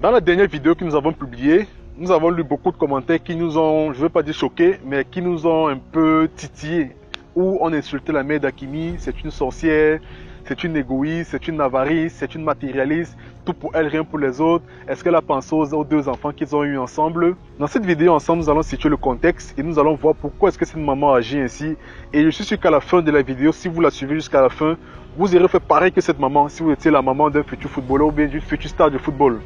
Dans la dernière vidéo que nous avons publiée, nous avons lu beaucoup de commentaires qui nous ont, je ne veux pas dire choqués, mais qui nous ont un peu titillés. Où on insultait la mère d'Hakimi, c'est une sorcière, c'est une égoïste, c'est une avarice, c'est une matérialiste, tout pour elle, rien pour les autres. Est-ce qu'elle a pensé aux deux enfants qu'ils ont eu ensemble? Dans cette vidéo ensemble, nous allons situer le contexte et nous allons voir pourquoi est-ce que cette maman agit ainsi. Et je suis sûr qu'à la fin de la vidéo, si vous la suivez jusqu'à la fin, vous irez faire pareil que cette maman, si vous étiez la maman d'un futur footballeur ou bien d'une future star de football.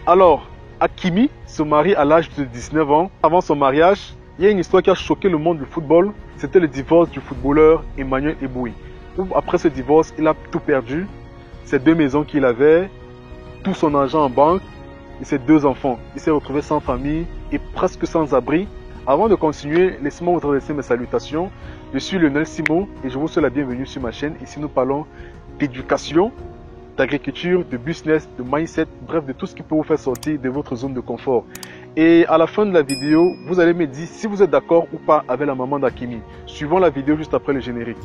Alors, Hakimi se marie à l'âge de 19 ans. Avant son mariage, il y a une histoire qui a choqué le monde du football. C'était le divorce du footballeur Emmanuel Eboué. Après ce divorce, il a tout perdu. Ses deux maisons qu'il avait, tout son argent en banque et ses deux enfants. Il s'est retrouvé sans famille et presque sans abri. Avant de continuer, laissez-moi vous adresser mes salutations. Je suis Lionel Simon et je vous souhaite la bienvenue sur ma chaîne. Ici, nous parlons d'éducation, d'agriculture, de business, de mindset, bref, de tout ce qui peut vous faire sortir de votre zone de confort. Et à la fin de la vidéo, vous allez me dire si vous êtes d'accord ou pas avec la maman d'Hakimi. Suivons la vidéo juste après le générique.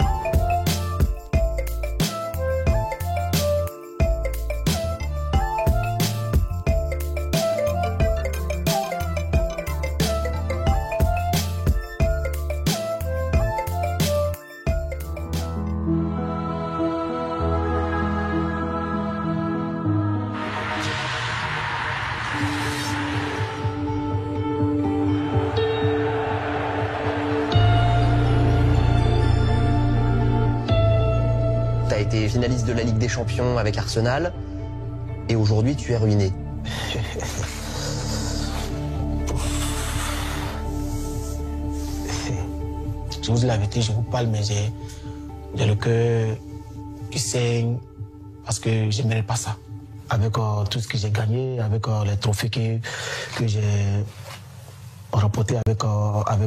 Tu as été finaliste de la Ligue des Champions avec Arsenal et aujourd'hui tu es ruiné. Je vous dis la vérité, je vous parle, mais j'ai le cœur qui saigne parce que je ne mérite pas ça. Avec tout ce que j'ai gagné, avec les trophées que j'ai remportés avec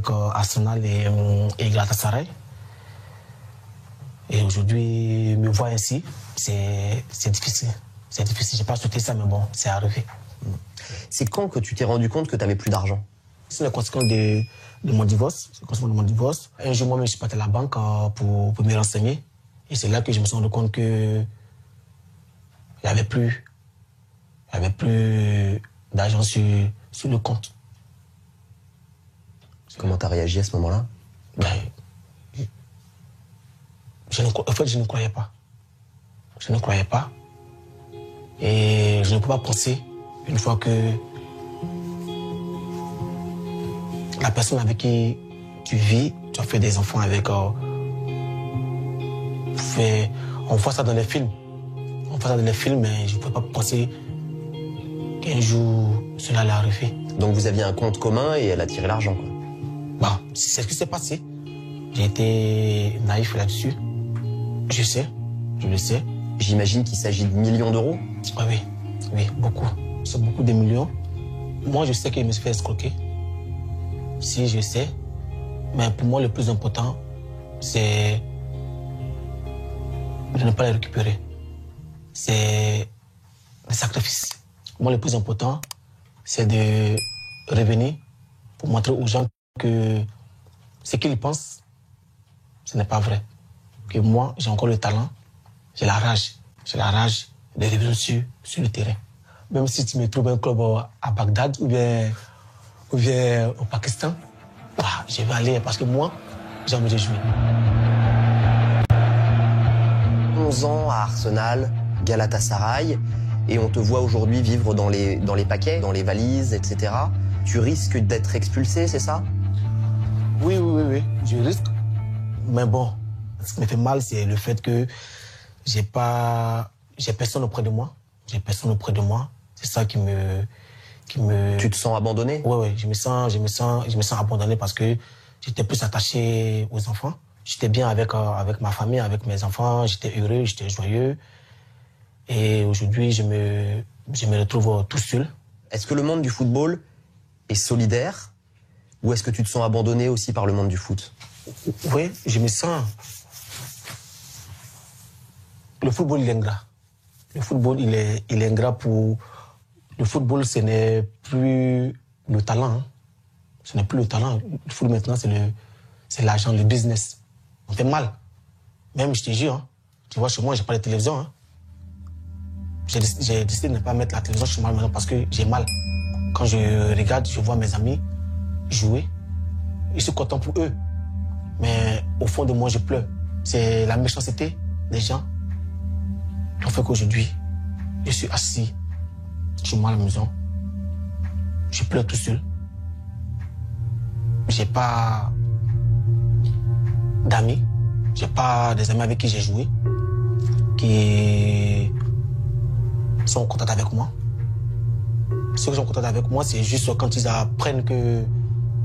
Arsenal et Galatasaray. Et aujourd'hui, me voir ainsi, c'est difficile. C'est difficile. Je n'ai pas souhaité ça, mais bon, c'est arrivé. C'est quand que tu t'es rendu compte que tu n'avais plus d'argent? C'est la conséquence de mon divorce. C'est la conséquence de mon divorce. Un jour, moi-même, je suis parti à la banque pour me renseigner. Et c'est là que je me suis rendu compte que il n'y avait plus d'argent sur le compte. Comment tu as réagi à ce moment-là? Ben, en fait, je ne croyais pas. Je ne croyais pas. Et je ne peux pas penser, une fois que la personne avec qui tu vis, tu as fait des enfants avec... on voit ça dans les films. On voit ça dans les films, mais je ne peux pas penser qu'un jour, cela allait arriver. Donc vous aviez un compte commun et elle a tiré l'argent, quoi. Bon, c'est ce qui s'est passé. J'ai été naïf là-dessus. Je sais, je le sais. J'imagine qu'il s'agit de millions d'euros. Ah oui, oui, beaucoup. C'est beaucoup de millions. Moi, je sais qu'il me fait escroquer. Si, je sais. Mais pour moi, le plus important, c'est de ne pas les récupérer. C'est le sacrifice. Moi, le plus important, c'est de revenir pour montrer aux gens que ce qu'ils pensent, ce n'est pas vrai. Que moi, j'ai encore le talent, j'ai la rage de revenir sur le terrain. Même si tu me trouves un club à Bagdad ou bien au Pakistan, je vais aller parce que moi, j'ai envie de jouer. 11 ans à Arsenal, Galatasaray, et on te voit aujourd'hui vivre dans les paquets, dans les valises, etc. Tu risques d'être expulsé, c'est ça? Oui, je risque. Mais bon, ce qui me fait mal, c'est le fait que j'ai personne auprès de moi. J'ai personne auprès de moi. C'est ça qui me... Tu te sens abandonné? Oui, je me sens abandonné parce que j'étais plus attaché aux enfants. J'étais bien avec ma famille, avec mes enfants. J'étais heureux, j'étais joyeux. Et aujourd'hui, je me retrouve tout seul. Est-ce que le monde du football est solidaire ou est-ce que tu te sens abandonné aussi par le monde du foot? Oui, je me sens... Le football, il est ingrat. Le football, il est ingrat pour... Le football, ce n'est plus le talent. Hein. Ce n'est plus le talent. Le football, maintenant, c'est l'argent, le business. On fait mal. Même, je te jure, hein. Tu vois, chez moi, j'ai pas de télévision. Hein. j'ai décidé de ne pas mettre la télévision chez moi parce que j'ai mal. Quand je regarde, je vois mes amis jouer. Je suis content pour eux. Mais au fond de moi, je pleure. C'est la méchanceté des gens qui ont fait qu'aujourd'hui, je suis assis chez moi à la maison. Je pleure tout seul. J'ai pas d'amis. J'ai pas des amis avec qui j'ai joué, qui sont contents avec moi. Ceux qui sont contents avec moi, c'est juste quand ils apprennent que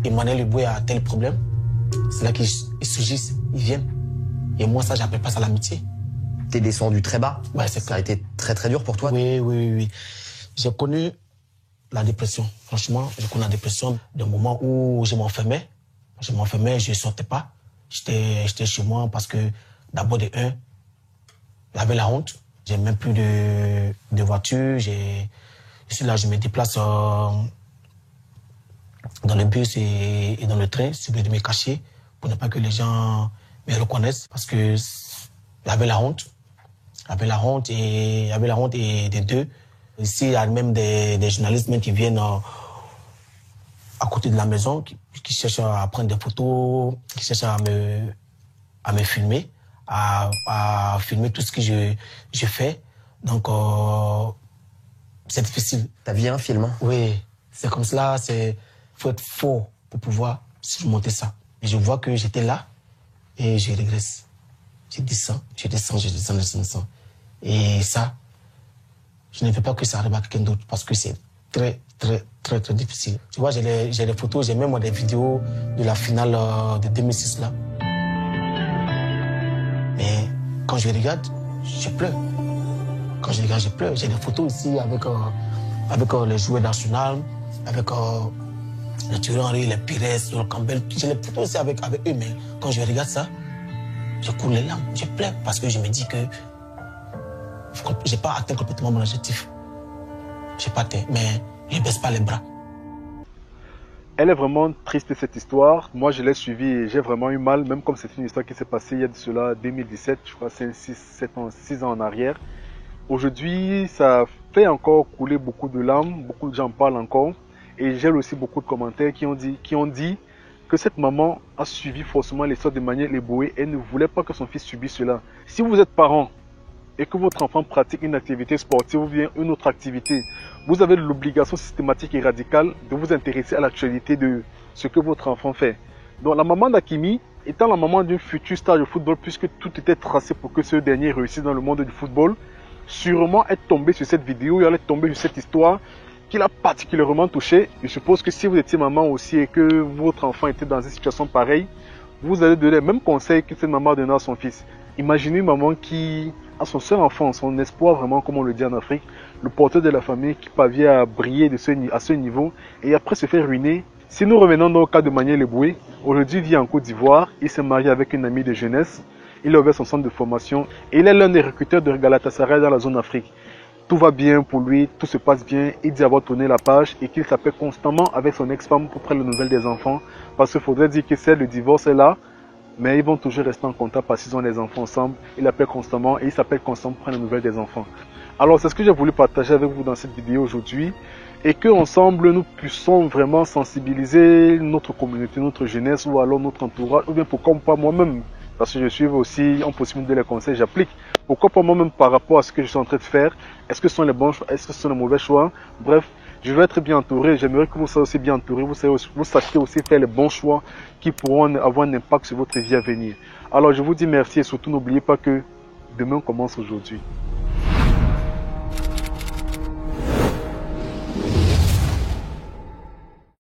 Emmanuel Eboué a tel problème. C'est là qu'ils surgissent, ils viennent. Et moi, ça, j'appelle pas ça l'amitié. T'es descendu très bas. Ouais, c'est ça a été très très dur pour toi. Oui. J'ai connu la dépression. Franchement, j'ai connu la dépression d'un moment où je m'enfermais. Je ne sortais pas. J'étais chez moi parce que d'abord de un, j'avais la honte. J'ai même plus de voiture. Je suis là, je me déplace dans le bus et dans le train, je de me cacher pour ne pas que les gens me reconnaissent parce que j'avais la honte. J'avais la honte et des deux. Ici, il y a même des journalistes même qui viennent à côté de la maison, qui cherchent à prendre des photos, qui cherchent à me filmer, à filmer tout ce que je fais. Donc, c'est difficile. T'as vu un film, hein? Oui, c'est comme cela, faut être fort pour pouvoir surmonter ça. Et je vois que j'étais là et je régresse. Je descends. Et ça, je ne veux pas que ça arrive à quelqu'un d'autre parce que c'est très difficile. Tu vois, j'ai des photos, j'ai même des vidéos de la finale de 2006 là. Mais quand je regarde, je pleure. Quand je regarde, je pleure. J'ai des photos ici avec les joueurs nationaux, avec les Thierry Henry, les Pires, le Campbell. J'ai des photos aussi avec eux, mais quand je regarde ça, je coule les larmes, je pleure parce que je me dis que j'ai pas atteint complètement mon objectif. J'ai pas atteint, mais je baisse pas les bras. Elle est vraiment triste cette histoire. Moi, je l'ai suivie et j'ai vraiment eu mal, même comme c'est une histoire qui s'est passée il y a de cela 2017, je crois 6 ans en arrière. Aujourd'hui, ça fait encore couler beaucoup de larmes, beaucoup de gens parlent encore. Et j'ai aussi beaucoup de commentaires qui ont dit que cette maman a suivi forcément l'histoire d'Emmanuel Eboué et ne voulait pas que son fils subisse cela. Si vous êtes parent et que votre enfant pratique une activité sportive ou bien une autre activité, vous avez l'obligation systématique et radicale de vous intéresser à l'actualité de ce que votre enfant fait. Donc la maman d'Hakimi, étant la maman d'une future star de football, puisque tout était tracé pour que ce dernier réussisse dans le monde du football, sûrement est tombée sur cette vidéo, elle est tombée sur cette histoire qui l'a particulièrement touché. Je suppose que si vous étiez maman aussi et que votre enfant était dans une situation pareille, vous allez donner les mêmes conseils que cette maman donnait à son fils. Imaginez une maman qui a son seul enfant, son espoir vraiment, comme on le dit en Afrique, le porteur de la famille qui parvient à briller à ce niveau et après se fait ruiner. Si nous revenons dans le cas de Emmanuel Eboué, aujourd'hui il vit en Côte d'Ivoire, il s'est marié avec une amie de jeunesse, il a ouvert son centre de formation et il est l'un des recruteurs de Galatasaray dans la zone Afrique. Tout va bien pour lui, tout se passe bien, il dit avoir tourné la page et qu'il s'appelle constamment avec son ex-femme pour prendre les nouvelles des enfants. Parce qu'il faudrait dire que le divorce est là, mais ils vont toujours rester en contact parce qu'ils ont les enfants ensemble. Il appelle constamment et il s'appelle constamment pour prendre les nouvelles des enfants. Alors c'est ce que j'ai voulu partager avec vous dans cette vidéo aujourd'hui et qu'ensemble nous puissions vraiment sensibiliser notre communauté, notre jeunesse ou alors notre entourage ou bien pourquoi pas moi-même. Parce que je suis aussi en possibilité de les conseils, j'applique. Pourquoi pas moi-même par rapport à ce que je suis en train de faire? Est-ce que ce sont les bons choix? Est-ce que ce sont les mauvais choix? Bref, je veux être bien entouré. J'aimerais que vous soyez aussi bien entouré. Vous sachiez aussi faire les bons choix qui pourront avoir un impact sur votre vie à venir. Alors je vous dis merci et surtout n'oubliez pas que demain commence aujourd'hui.